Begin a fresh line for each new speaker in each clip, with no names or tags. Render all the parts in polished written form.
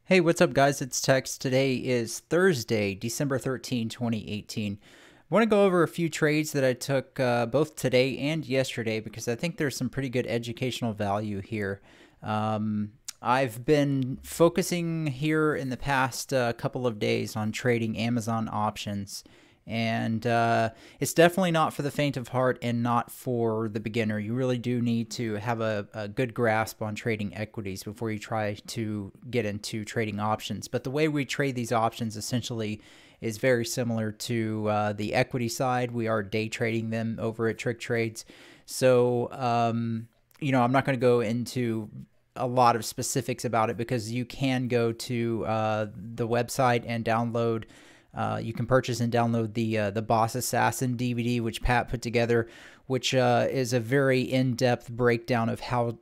Hey, what's up, guys? It's Tex. Today is Thursday, December 13, 2018. I want to go over a few trades that I took both today and yesterday because I think there's some pretty good educational value here. I've been focusing here in the past couple of days on trading Amazon options. And it's definitely not for the faint of heart and not for the beginner. You really do need to have a good grasp on trading equities before you try to get into trading options. But the way we trade these options essentially is very similar to the equity side. We are day trading them over at Trick Trades. So, I'm not going to go into a lot of specifics about it because you can go to the website and download. You can purchase and download the Boss Assassin DVD, which Pat put together, which is a very in-depth breakdown of how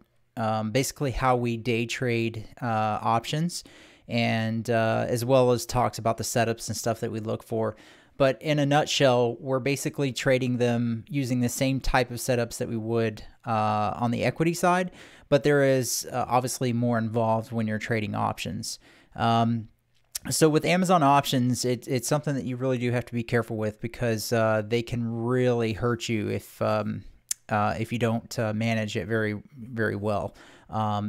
basically how we day trade options, and as well as talks about the setups and stuff that we look for. But in a nutshell, we're basically trading them using the same type of setups that we would on the equity side, but there is obviously more involved when you're trading options. So with Amazon options, it's something that you really do have to be careful with because they can really hurt you if you don't manage it very, very well.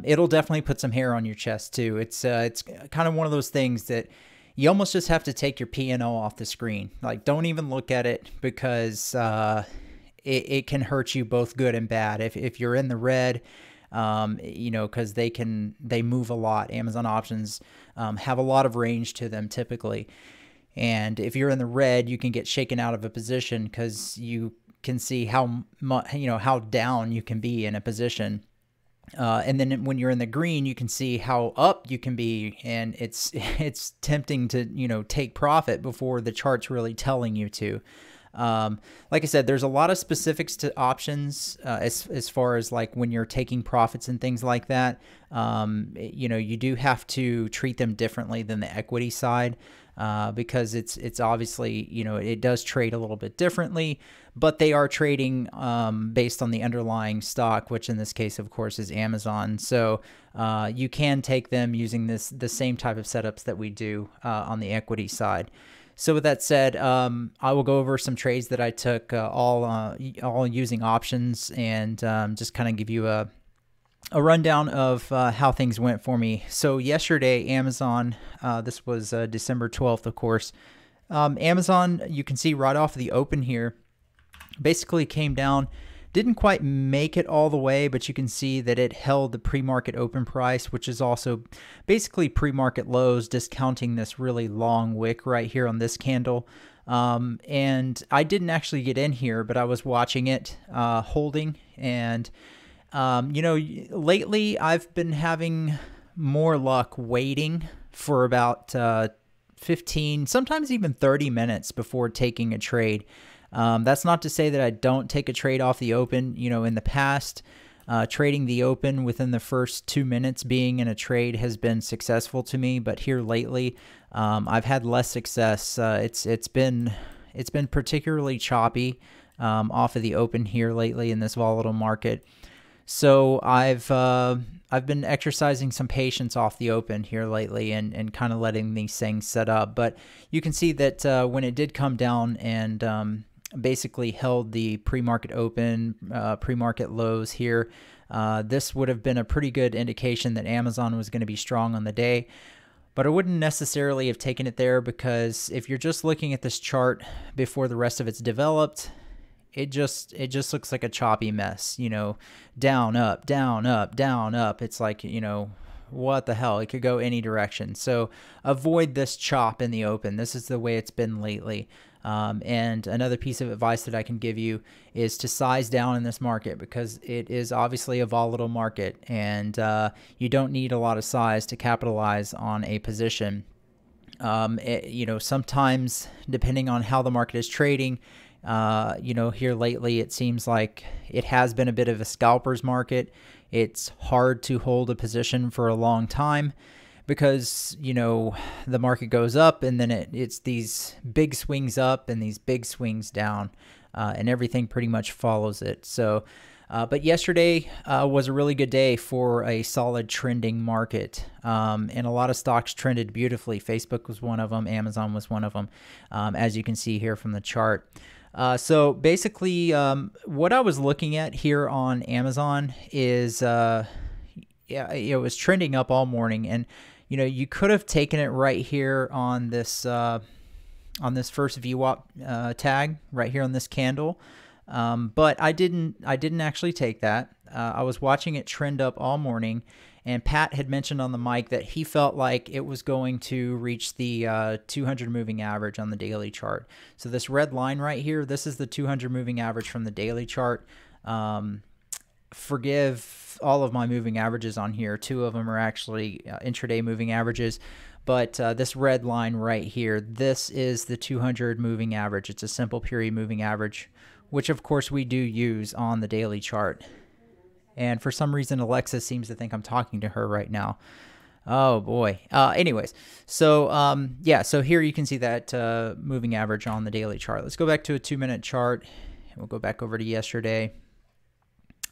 It'll definitely put some hair on your chest too. It's kind of one of those things that you almost just have to take your P&O off the screen. Like, don't even look at it because it can hurt you both good and bad. If you're in the red, because they move a lot. Amazon options have a lot of range to them typically. And if you're in the red, you can get shaken out of a position because you can see how down you can be in a position. And then when you're in the green, you can see how up you can be, and it's tempting to take profit before the chart's really telling you to. Like I said, there's a lot of specifics to options as far as like when you're taking profits and things like that. You do have to treat them differently than the equity side because it's obviously, it does trade a little bit differently, but they are trading based on the underlying stock, which in this case, of course, is Amazon. So you can take them using the same type of setups that we do on the equity side. So with that said, I will go over some trades that I took all using options and just kind of give you a rundown of how things went for me. So yesterday, Amazon, this was December 12th, of course. Amazon, you can see right off the open here, basically came down. Didn't quite make it all the way, but you can see that it held the pre-market open price, which is also basically pre-market lows, discounting this really long wick right here on this candle. And I didn't actually get in here, but I was watching it holding. And, lately I've been having more luck waiting for about 15, sometimes even 30 minutes before taking a trade. That's not to say that I don't take a trade off the open. In the past, trading the open within the first 2 minutes being in a trade has been successful to me, but here lately, I've had less success. It's been particularly choppy off of the open here lately in this volatile market. So I've been exercising some patience off the open here lately and kind of letting these things set up. But you can see that when it did come down and basically held the pre-market open, pre-market lows here, this would have been a pretty good indication that Amazon was going to be strong on the day. But I wouldn't necessarily have taken it there because if you're just looking at this chart before the rest of it's developed, it just looks like a choppy mess, down, up, down, up, down, up. It's like, what the hell? It could go any direction. So avoid this chop in the open. This is the way it's been lately. And another piece of advice that I can give you is to size down in this market because it is obviously a volatile market and you don't need a lot of size to capitalize on a position. Sometimes depending on how the market is trading, here lately it seems like it has been a bit of a scalper's market. It's hard to hold a position for a long time because, the market goes up and then it's these big swings up and these big swings down, and everything pretty much follows it. So But yesterday was a really good day for a solid trending market, and a lot of stocks trended beautifully. Facebook was one of them. Amazon was one of them, as you can see here from the chart. So basically, what I was looking at here on Amazon is, yeah, it was trending up all morning, and you could have taken it right here on this first VWAP tag right here on this candle. But I didn't actually take that. I was watching it trend up all morning, and Pat had mentioned on the mic that he felt like it was going to reach the 200 moving average on the daily chart. So this red line right here, this is the 200 moving average from the daily chart. Forgive all of my moving averages on here. Two of them are actually intraday moving averages. But this red line right here, this is the 200 moving average. It's a simple period moving average, which of course we do use on the daily chart. And for some reason, Alexa seems to think I'm talking to her right now. Oh boy. Anyways, so yeah, so here you can see that moving average on the daily chart. Let's go back to a 2-minute chart, and we'll go back over to yesterday.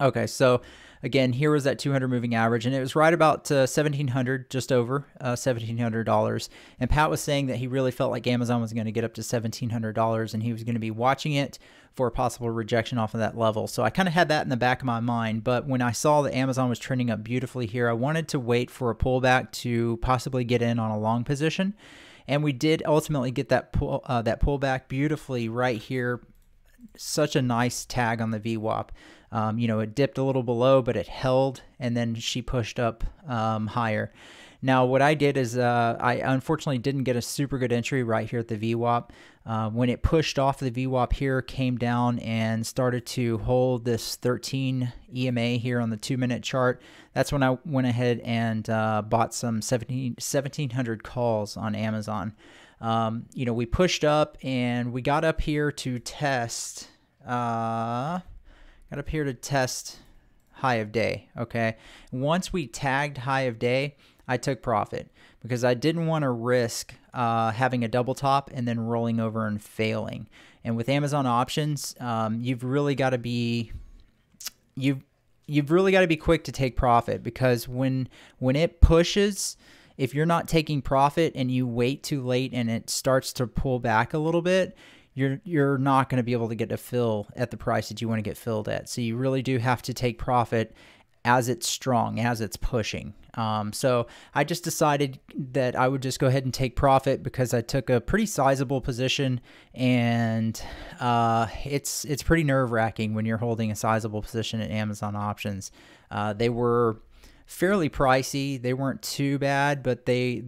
Okay, so again, here was that 200 moving average, and it was right about $1,700, just over $1,700. And Pat was saying that he really felt like Amazon was going to get up to $1,700, and he was going to be watching it for a possible rejection off of that level. So I kind of had that in the back of my mind, but when I saw that Amazon was trending up beautifully here, I wanted to wait for a pullback to possibly get in on a long position, and we did ultimately get that pullback beautifully right here. Such a nice tag on the VWAP. It dipped a little below, but it held, and then she pushed up higher. Now, what I did is I unfortunately didn't get a super good entry right here at the VWAP. When it pushed off the VWAP here, came down and started to hold this 13 EMA here on the 2-minute chart. That's when I went ahead and bought some 1,700 calls on Amazon. We pushed up, and we got up here to test. Got up here to test high of day. Okay, once we tagged high of day, I took profit because I didn't want to risk having a double top and then rolling over and failing. And with Amazon options, you've really got to be quick to take profit, because when it pushes, if you're not taking profit and you wait too late and it starts to pull back a little bit, you're not going to be able to get a fill at the price that you want to get filled at. So you really do have to take profit as it's strong, as it's pushing. So I just decided that I would just go ahead and take profit because I took a pretty sizable position, and it's pretty nerve-wracking when you're holding a sizable position at Amazon options. They were fairly pricey. They weren't too bad, but they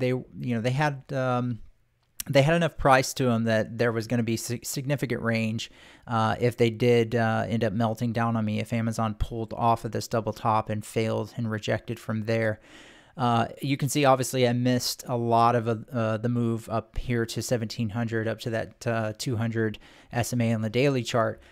had enough price to them that there was going to be significant range if they did end up melting down on me, if Amazon pulled off of this double top and failed and rejected from there. You can see, obviously, I missed a lot of the move up here to 1,700, up to that 200 SMA on the daily chart.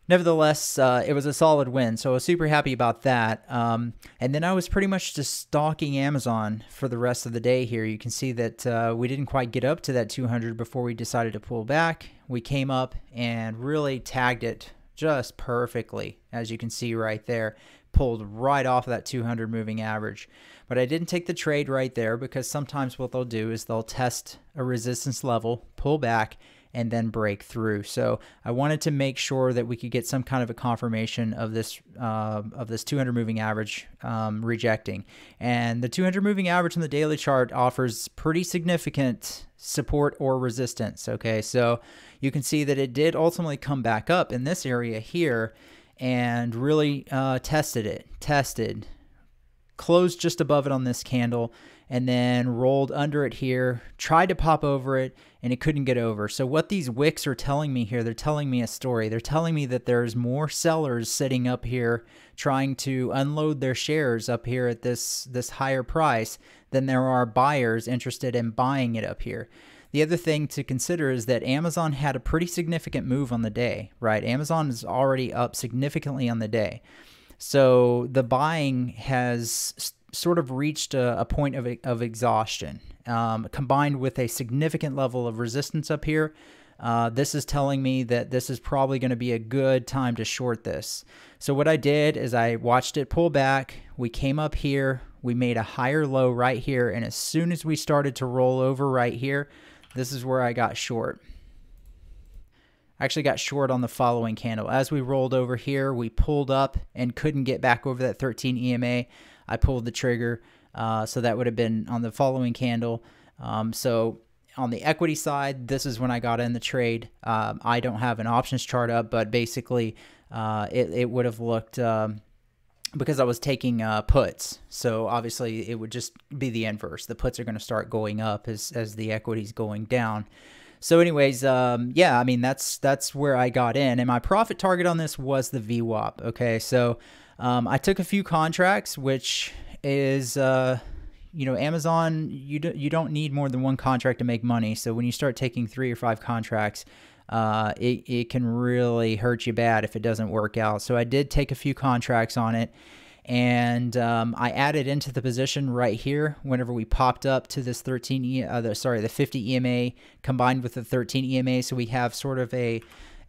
Nevertheless, it was a solid win, so I was super happy about that. And then I was pretty much just stalking Amazon for the rest of the day here. You can see that we didn't quite get up to that 200 before we decided to pull back. We came up and really tagged it just perfectly, as you can see right there. Pulled right off of that 200 moving average. But I didn't take the trade right there, because sometimes what they'll do is they'll test a resistance level, pull back, and then break through. So I wanted to make sure that we could get some kind of a confirmation of this 200 moving average rejecting. And the 200 moving average on the daily chart offers pretty significant support or resistance. Okay, so you can see that it did ultimately come back up in this area here and really tested, closed just above it on this candle, and then rolled under it here, tried to pop over it, and it couldn't get over. So what these wicks are telling me here, they're telling me a story. They're telling me that there's more sellers sitting up here trying to unload their shares up here at this higher price than there are buyers interested in buying it up here. The other thing to consider is that Amazon had a pretty significant move on the day, right? Amazon is already up significantly on the day. So the buying has sort of reached a point of exhaustion, combined with a significant level of resistance up here. this is telling me that this is probably going to be a good time to short this. So what I did is I watched it pull back. We came up here. We made a higher low right here. And as soon as we started to roll over right here, this is where I got short. I actually got short on the following candle. As we rolled over here, we pulled up and couldn't get back over that 13 EMA. I pulled the trigger. So that would have been on the following candle. So on the equity side, this is when I got in the trade. I don't have an options chart up, but basically it would have looked, because I was taking puts. So obviously it would just be the inverse. The puts are going to start going up as the equity's going down. So anyways, yeah, I mean, that's where I got in. And my profit target on this was the VWAP. Okay, so I took a few contracts, which is, you know, Amazon, you don't need more than one contract to make money. So when you start taking 3 or 5 contracts, it can really hurt you bad if it doesn't work out. So I did take a few contracts on it. And I added into the position right here whenever we popped up to this the 50 EMA combined with the 13 EMA. So we have sort of an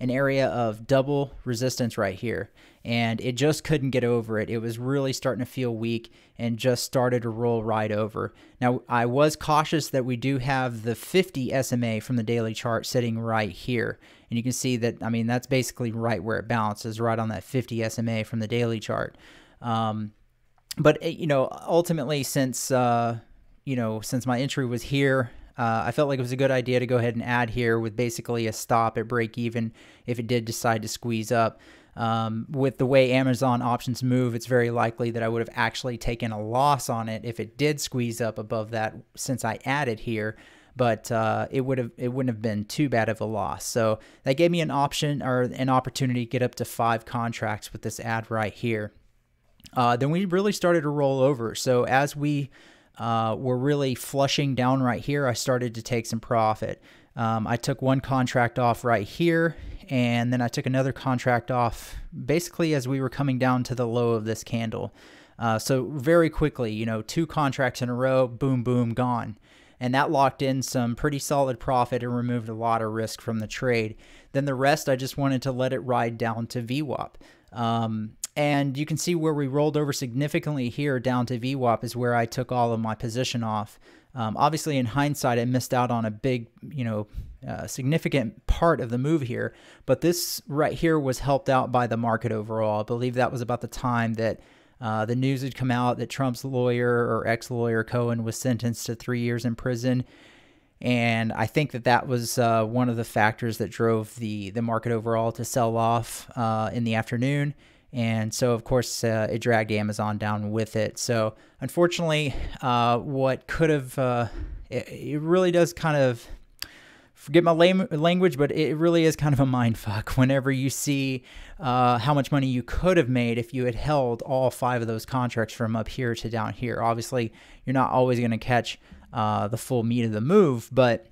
area of double resistance right here. And it just couldn't get over it. It was really starting to feel weak and just started to roll right over. Now, I was cautious that we do have the 50 SMA from the daily chart sitting right here. And you can see that, I mean, that's basically right where it bounces, right on that 50 SMA from the daily chart. But you know, ultimately, since you know, since my entry was here, I felt like it was a good idea to go ahead and add here with basically a stop at break even if it did decide to squeeze up. With the way Amazon options move, it's very likely that I would have actually taken a loss on it if it did squeeze up above that, since I added here. But it wouldn't have been too bad of a loss. So that gave me an option, or an opportunity to get up to 5 contracts with this ad right here. Then we really started to roll over. So as we were really flushing down right here, I started to take some profit. I took one contract off right here, and then I took another contract off basically as we were coming down to the low of this candle. So very quickly, you know, 2 contracts in a row, boom, boom, gone. And that locked in some pretty solid profit and removed a lot of risk from the trade. Then the rest, I just wanted to let it ride down to VWAP. And you can see where we rolled over significantly here down to VWAP is where I took all of my position off. Obviously, in hindsight, I missed out on a big, you know, significant part of the move here. But this right here was helped out by the market overall. I believe that was about the time that the news had come out that Trump's lawyer, or ex-lawyer Cohen, was sentenced to 3 years in prison. And I think that was one of the factors that drove the market overall to sell off in the afternoon. And so, of course, it dragged Amazon down with it. So, unfortunately, what could have, it really does kind of, forget my language, but it really is kind of a mind fuck whenever you see how much money you could have made if you had held all 5 of those contracts from up here to down here. Obviously, you're not always going to catch the full meat of the move, but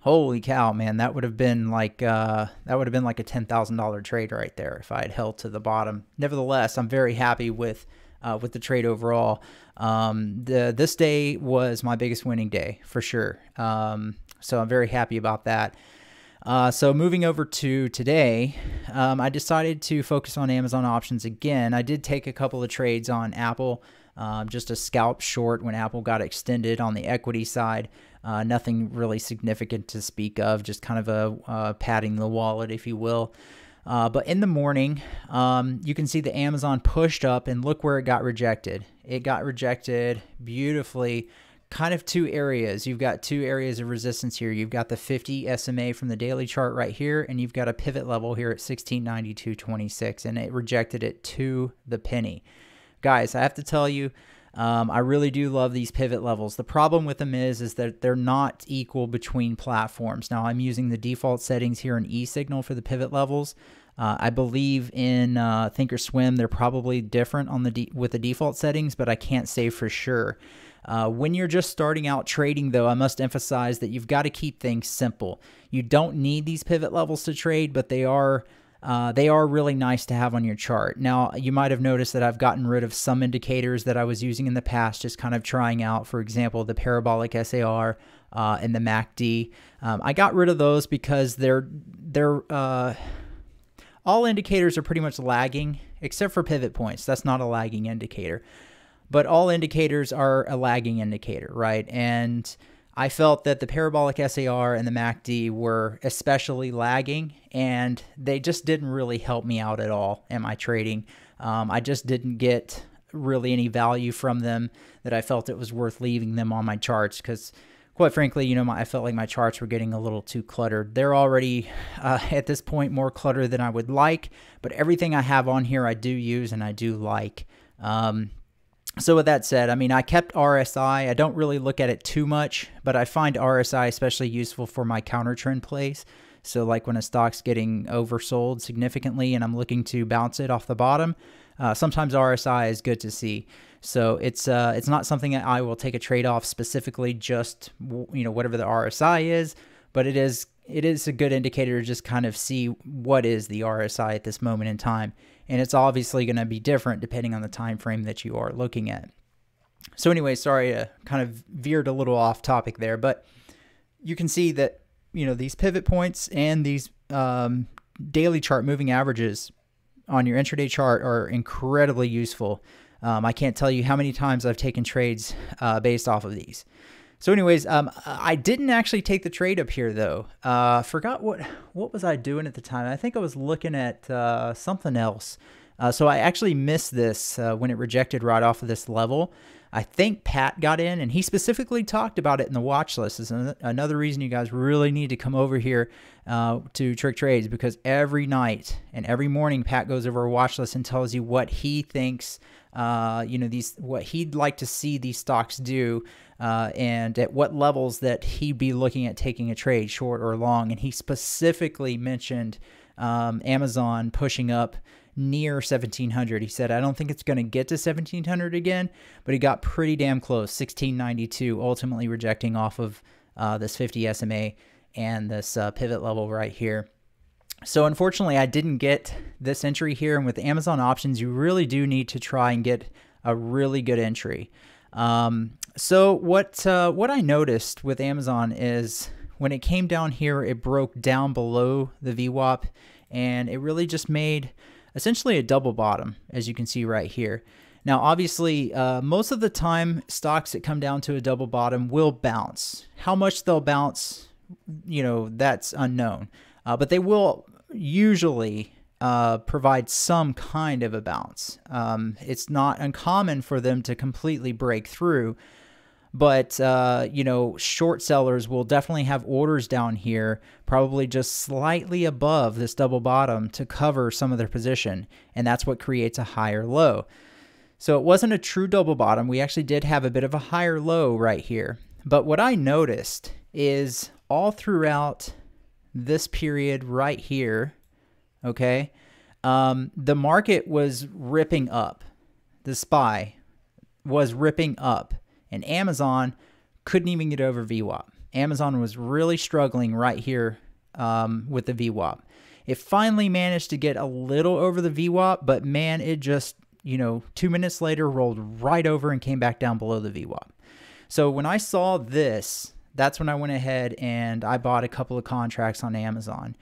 holy cow, man, that would have been like a $10,000 trade right there if I had held to the bottom. Nevertheless, I'm very happy with the trade overall. This day was my biggest winning day for sure. So I'm very happy about that. So moving over to today, I decided to focus on Amazon options again. I did take a couple of trades on Apple, just a scalp short when Apple got extended on the equity side. Nothing really significant to speak of, just kind of a padding the wallet, if you will. But in the morning, you can see the Amazon pushed up, and look where it got rejected. It got rejected beautifully. Kind of 2 areas. You've got 2 areas of resistance here. You've got the 50 SMA from the daily chart right here, and you've got a pivot level here at 1692.26, and it rejected it to the penny. Guys, I have to tell you, I really do love these pivot levels. The problem with them is that they're not equal between platforms. Now, I'm using the default settings here in eSignal for the pivot levels. I believe in Thinkorswim they're probably different on with the default settings, but I can't say for sure. When you're just starting out trading, though, I must emphasize that you've got to keep things simple. You don't need these pivot levels to trade, but they are They are really nice to have on your chart. Now, you might have noticed that I've gotten rid of some indicators that I was using in the past, just kind of trying out, for example, the parabolic SAR and the MACD. I got rid of those because all indicators are pretty much lagging, except for pivot points. That's not a lagging indicator. But all indicators are a lagging indicator, right? And I felt that the parabolic SAR and the MACD were especially lagging, and they just didn't really help me out at all in my trading. I just didn't get really any value from them that I felt it was worth leaving them on my charts because, quite frankly, you know, I felt like my charts were getting a little too cluttered. They're already, at this point, more cluttered than I would like, but everything I have on here I do use and I do like. So with that said, I mean, I kept RSI. I don't really look at it too much, but I find RSI especially useful for my counter trend plays. So like when a stock's getting oversold significantly and I'm looking to bounce it off the bottom, sometimes RSI is good to see. So it's not something that I will take a trade off specifically, just, you know, whatever the RSI is, but it is a good indicator to just kind of see what is the RSI at this moment in time. And it's obviously going to be different depending on the time frame that you are looking at. So anyway, sorry, kind of veered a little off topic there, but you can see that, you know, these pivot points and these daily chart moving averages on your intraday chart are incredibly useful. I can't tell you how many times I've taken trades based off of these. So anyways, I didn't actually take the trade up here though. Forgot what was I doing at the time. I think I was looking at something else. So I actually missed this when it rejected right off of this level. I think Pat got in, and he specifically talked about it in the watch list. This is another reason you guys really need to come over here to Trick Trades, because every night and every morning Pat goes over a watch list and tells you what he thinks, you know, what he'd like to see these stocks do, and at what levels that he'd be looking at taking a trade, short or long. And he specifically mentioned Amazon pushing up near 1700. He said, I don't think it's going to get to 1700 again, but he got pretty damn close, 1692, ultimately rejecting off of this 50 SMA and this pivot level right here. So unfortunately, I didn't get this entry here. And with Amazon options, you really do need to try and get a really good entry. So what I noticed with Amazon is when it came down here, it broke down below the VWAP, and it really just made essentially a double bottom, as you can see right here. Now, obviously, most of the time, stocks that come down to a double bottom will bounce. How much they'll bounce, you know, that's unknown. But they will usually provide some kind of a bounce. It's not uncommon for them to completely break through, but, you know, short sellers will definitely have orders down here, probably just slightly above this double bottom to cover some of their position. And that's what creates a higher low. So it wasn't a true double bottom. We actually did have a bit of a higher low right here. But what I noticed is all throughout this period right here, okay, the market was ripping up. The SPY was ripping up. And Amazon couldn't even get over VWAP. Amazon was really struggling right here with the VWAP. It finally managed to get a little over the VWAP, but man, it just, you know, 2 minutes later rolled right over and came back down below the VWAP. So when I saw this, that's when I went ahead and I bought a couple of contracts on Amazon.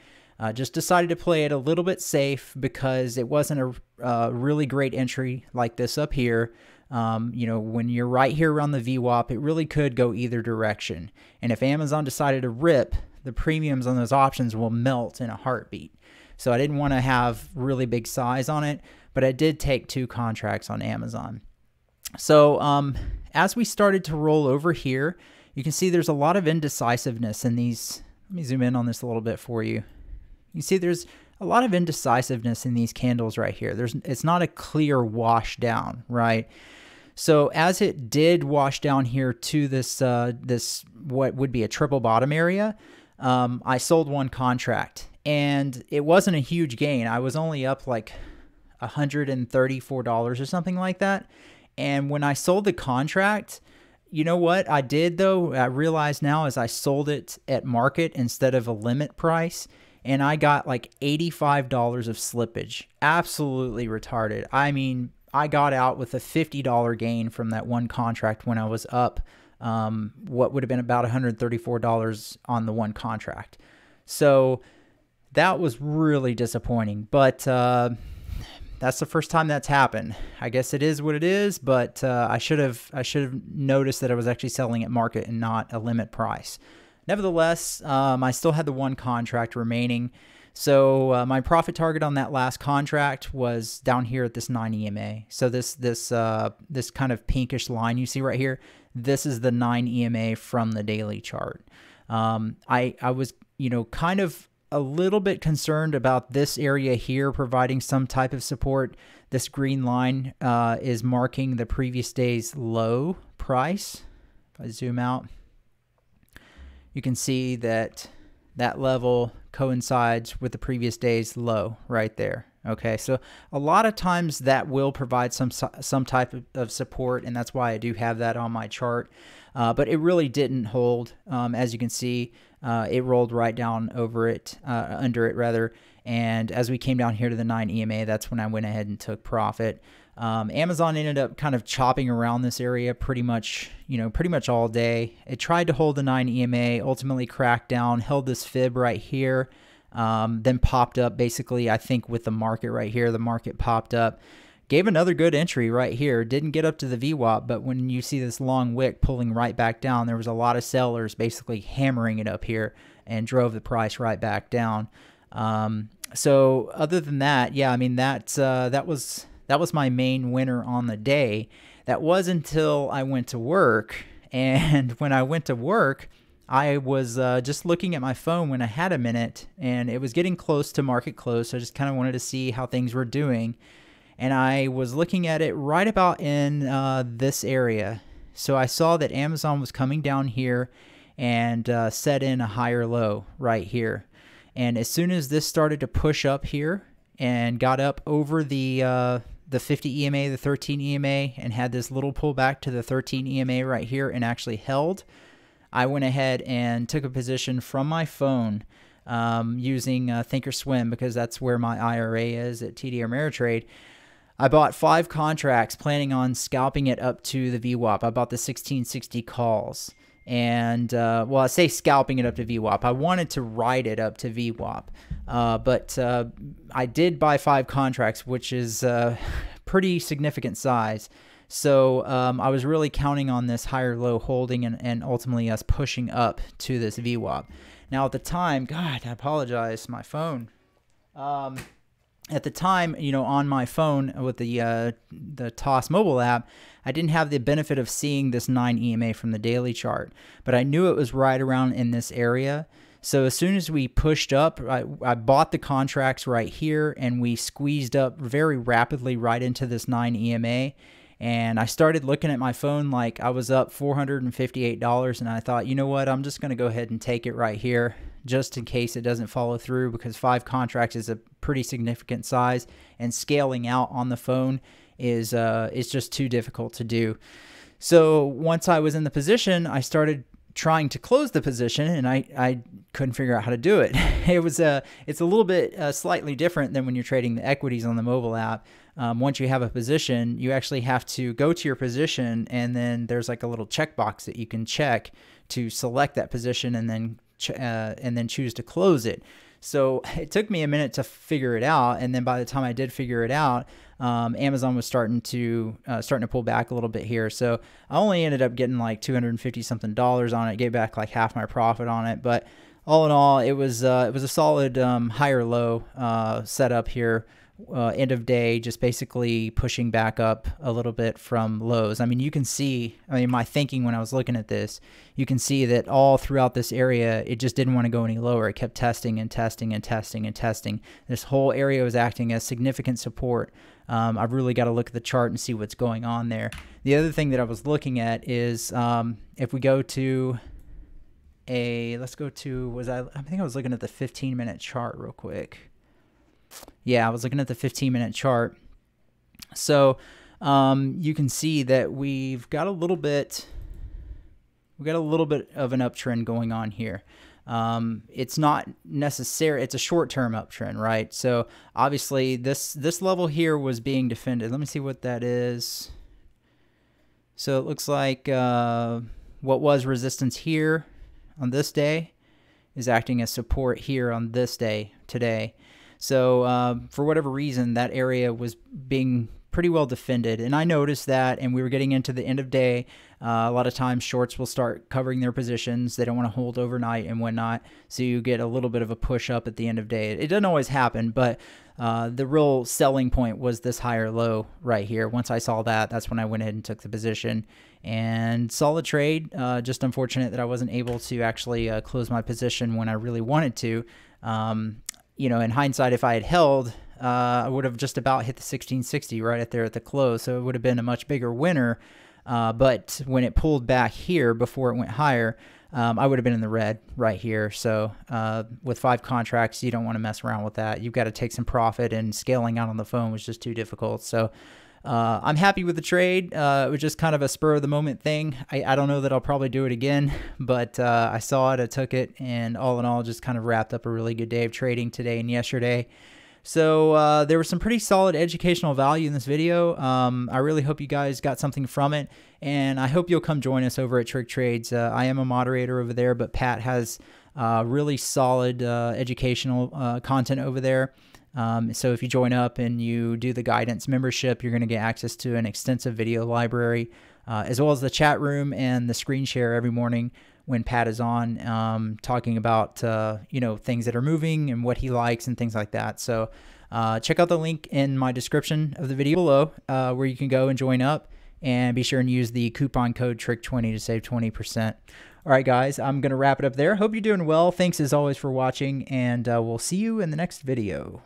Just decided to play it a little bit safe because it wasn't a really great entry like this up here. You know, when you're right here around the VWAP, it really could go either direction. And if Amazon decided to rip, the premiums on those options will melt in a heartbeat. So I didn't want to have really big size on it, but I did take 2 contracts on Amazon. So as we started to roll over here, you can see there's a lot of indecisiveness in these. Let me zoom in on this a little bit for you. You see there's a lot of indecisiveness in these candles right here. It's not a clear wash down, right? So as it did wash down here to this what would be a triple bottom area, I sold 1 contract, and it wasn't a huge gain. I was only up like $134 or something like that. And when I sold the contract, you know what I did though? I realize now is I sold it at market instead of a limit price. and I got like $85 of slippage. Absolutely retarded. I mean, I got out with a $50 gain from that one contract when I was up what would have been about $134 on the one contract. So that was really disappointing, but that's the first time that's happened. I guess it is what it is, but I should have noticed that I was actually selling at market and not a limit price. Nevertheless, I still had the one contract remaining. So my profit target on that last contract was down here at this 9 EMA. So this kind of pinkish line you see right here, this is the 9 EMA from the daily chart. I was, kind of a little bit concerned about this area here providing some type of support. This green line is marking the previous day's low price. If I zoom out, you can see that that level coincides with the previous day's low right there. Okay, so a lot of times that will provide some type of support, and that's why I do have that on my chart. But it really didn't hold. As you can see, it rolled right down over it, under it rather. And as we came down here to the 9 EMA, that's when I went ahead and took profit. Amazon ended up kind of chopping around this area pretty much all day. It tried to hold the 9 EMA, ultimately cracked down, held this fib right here, then popped up basically, I think with the market right here, the market popped up, gave another good entry right here, didn't get up to the VWAP, but when you see this long wick pulling right back down, there was a lot of sellers basically hammering it up here and drove the price right back down. So other than that, yeah, I mean, that was my main winner on the day. That was until I went to work. And when I went to work, I was just looking at my phone when I had a minute, and it was getting close to market close. So I just kind of wanted to see how things were doing. And I was looking at it right about in this area. So I saw that Amazon was coming down here and set in a higher low right here. And as soon as this started to push up here and got up over the 50 EMA, the 13 EMA, and had this little pullback to the 13 EMA right here and actually held, I went ahead and took a position from my phone using Thinkorswim, because that's where my IRA is at TD Ameritrade. I bought 5 contracts planning on scalping it up to the VWAP. I bought the 1660 calls. And, well, I say scalping it up to VWAP. I wanted to ride it up to VWAP. But I did buy 5 contracts, which is pretty significant size. So I was really counting on this higher low holding and ultimately us pushing up to this VWAP. Now, at the time, God, I apologize, my phone. At the time, on my phone with the TOS mobile app, I didn't have the benefit of seeing this 9 EMA from the daily chart, but I knew it was right around in this area. So as soon as we pushed up, I bought the contracts right here, and we squeezed up very rapidly right into this 9 EMA. And I started looking at my phone like I was up $458, and I thought, you know what, I'm just going to go ahead and take it right here, just in case it doesn't follow through, because 5 contracts is a pretty significant size, and scaling out on the phone is just too difficult to do. So once I was in the position, I started trying to close the position, and I couldn't figure out how to do it. It's a little bit slightly different than when you're trading the equities on the mobile app. Once you have a position, you actually have to go to your position, and then there's like a little checkbox that you can check to select that position, and then choose to close it. So it took me a minute to figure it out, and then by the time I did figure it out, Amazon was starting to pull back a little bit here. So I only ended up getting like $250 something on it, gave back like half my profit on it. But all in all, it was a solid higher low setup here. End of day, just basically pushing back up a little bit from lows. I mean, you can see, my thinking when I was looking at this, you can see that all throughout this area, it just didn't want to go any lower. It kept testing and testing and testing and testing. This whole area was acting as significant support. I've really got to look at the chart and see what's going on there. The other thing that I was looking at is if we go to I think I was looking at the 15-minute chart real quick. Yeah, I was looking at the 15-minute chart. So you can see that we've got a little bit we got a little bit of an uptrend going on here. It's not necessary. It's a short-term uptrend, right? So obviously this level here was being defended. Let me see what that is. So it looks like what was resistance here on this day is acting as support here on this day today. So for whatever reason, that area was being pretty well defended, and I noticed that, and we were getting into the end of day. A lot of times shorts will start covering their positions. They don't want to hold overnight and whatnot, so you get a little bit of a push up at the end of day. It doesn't always happen, but the real selling point was this higher low right here. Once I saw that, that's when I went ahead and took the position. And solid trade, just unfortunate that I wasn't able to actually close my position when I really wanted to. You know, in hindsight, if I had held, I would have just about hit the 1660 right at there at the close, so it would have been a much bigger winner. But when it pulled back here before it went higher, I would have been in the red right here. So with 5 contracts, you don't want to mess around with that. You've got to take some profit, and scaling out on the phone was just too difficult. So I'm happy with the trade. It was just kind of a spur of the moment thing. I don't know that I'll probably do it again, but I saw it, I took it, and all in all, just kind of wrapped up a really good day of trading today and yesterday. So there was some pretty solid educational value in this video. I really hope you guys got something from it, and I hope you'll come join us over at Trick Trades. I am a moderator over there, but Pat has really solid educational content over there. So if you join up and you do the guidance membership, you're going to get access to an extensive video library, as well as the chat room and the screen share every morning when Pat is on, talking about, you know, things that are moving and what he likes and things like that. So check out the link in my description of the video below, where you can go and join up, and be sure and use the coupon code TRICK20 to save 20%. All right, guys, I'm going to wrap it up there. Hope you're doing well. Thanks as always for watching, and we'll see you in the next video.